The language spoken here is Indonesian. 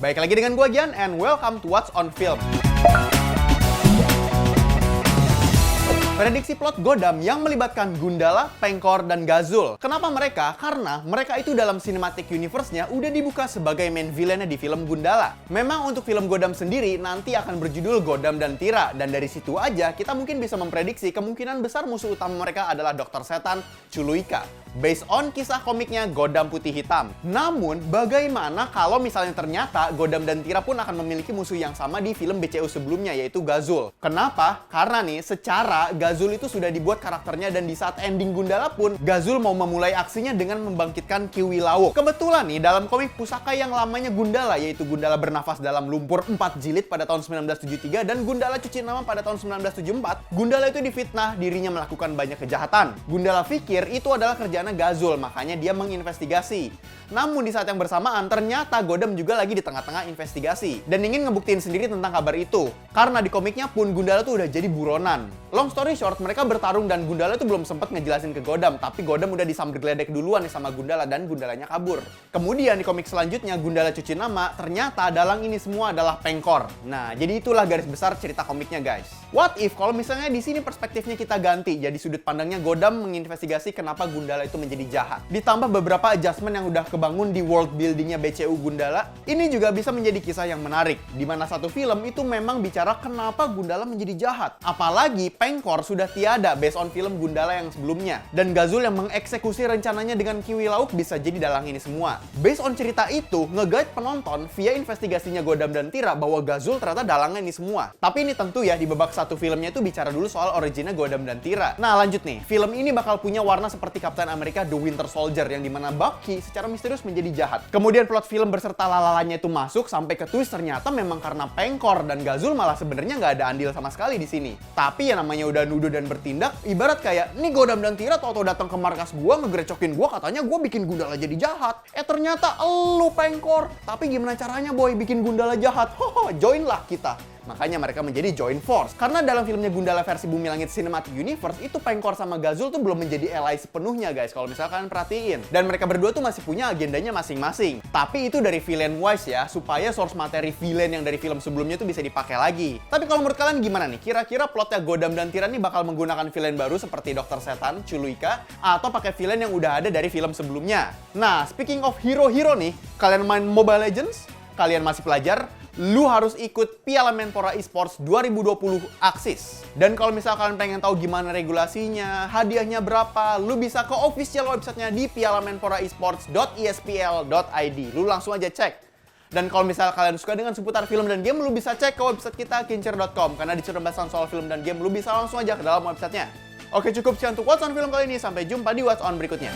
Baik lagi dengan gua Gian, and welcome to What's on Film. Prediksi plot Gotham yang melibatkan Gundala, Pengkor, dan Gazul. Kenapa mereka? Karena mereka itu dalam cinematic universe-nya udah dibuka sebagai main villain-nya di film Gundala. Memang untuk film Gotham sendiri nanti akan berjudul Gotham dan Tira, dan dari situ aja kita mungkin bisa memprediksi kemungkinan besar musuh utama mereka adalah Dr. Setan, Chuluika. Based on kisah komiknya Gotham Putih Hitam. Namun, bagaimana kalau misalnya ternyata Gotham dan Tira pun akan memiliki musuh yang sama di film BCU sebelumnya, yaitu Gazul. Kenapa? Karena nih, secara Gazul itu sudah dibuat karakternya dan di saat ending Gundala pun, Gazul mau memulai aksinya dengan membangkitkan Kiwi Lauk. Kebetulan nih, dalam komik pusaka yang lamanya Gundala, yaitu Gundala bernafas dalam lumpur 4 jilid pada tahun 1973 dan Gundala cuci nama pada tahun 1974, Gundala itu difitnah dirinya melakukan banyak kejahatan. Gundala pikir itu adalah kerjaan Gazul, makanya dia menginvestigasi. Namun di saat yang bersamaan, ternyata Gotham juga lagi di tengah-tengah investigasi dan ingin ngebuktiin sendiri tentang kabar itu. Karena di komiknya pun Gundala tuh udah jadi buronan. Long story short, mereka bertarung dan Gundala tuh belum sempet ngejelasin ke Gotham, tapi Gotham udah disamber geledek duluan nih sama Gundala dan Gundalanya kabur. Kemudian di komik selanjutnya, Gundala cuci nama, ternyata dalang ini semua adalah Pengkor. Nah, jadi itulah garis besar cerita komiknya, guys. What if kalau misalnya di sini perspektifnya kita ganti, jadi sudut pandangnya Gotham menginvestigasi kenapa Gundala itu menjadi jahat. Ditambah beberapa adjustment yang udah kebangun di world buildingnya BCU Gundala, ini juga bisa menjadi kisah yang menarik. Di mana satu film itu memang bicara kenapa Gundala menjadi jahat. Apalagi Pengkor sudah tiada based on film Gundala yang sebelumnya. Dan Gazul yang mengeksekusi rencananya dengan Kiwi Lauk bisa jadi dalang ini semua. Based on cerita itu, nge-guide penonton via investigasinya Gotham dan Tira bahwa Gazul ternyata dalangnya ini semua. Tapi ini tentu ya, di babak satu filmnya itu bicara dulu soal originnya Gotham dan Tira. Nah lanjut nih, film ini bakal punya warna seperti Captain America The Winter Soldier yang dimana Bucky secara misterius menjadi jahat. Kemudian plot film berserta lalalanya itu masuk sampai ke twist ternyata memang karena Pengkor dan Gazul malah sebenarnya nggak ada andil sama sekali di sini. Tapi yang namanya udah nuduh dan bertindak, ibarat kayak nih Gotham dan Tira tau-tau datang ke markas gua ngegerecokin gua katanya gua bikin Gundala jadi jahat. Ternyata elu Pengkor. Tapi gimana caranya boy bikin Gundala jahat? Hoho, join lah kita. Makanya mereka menjadi joint force. Karena dalam filmnya Gundala versi Bumi Langit Cinematic Universe, itu Pengkor sama Gazul tuh belum menjadi ally sepenuhnya guys, kalau misalkan perhatiin. Dan mereka berdua tuh masih punya agendanya masing-masing. Tapi itu dari villain wise ya, supaya source materi villain yang dari film sebelumnya tuh bisa dipakai lagi. Tapi kalau menurut kalian gimana nih? Kira-kira plotnya Gotham dan Tira nih bakal menggunakan villain baru seperti Dr. Setan, Chuluika, atau pakai villain yang udah ada dari film sebelumnya? Nah, speaking of hero-hero nih, kalian main Mobile Legends? Kalian masih pelajar? Lu harus ikut Piala Menpora Esports 2020 Axis. Dan kalau misalkan pengen tahu gimana regulasinya, hadiahnya berapa, lu bisa ke official websitenya di pialamenporaesports.espl.id. Lu langsung aja cek. Dan kalau misalnya kalian suka dengan seputar film dan game, lu bisa cek ke website kita kincer.com. Karena di pembahasan soal film dan game, lu bisa langsung aja ke dalam websitenya. Oke, cukup sekian untuk What's on Film kali ini. Sampai jumpa di What's on berikutnya.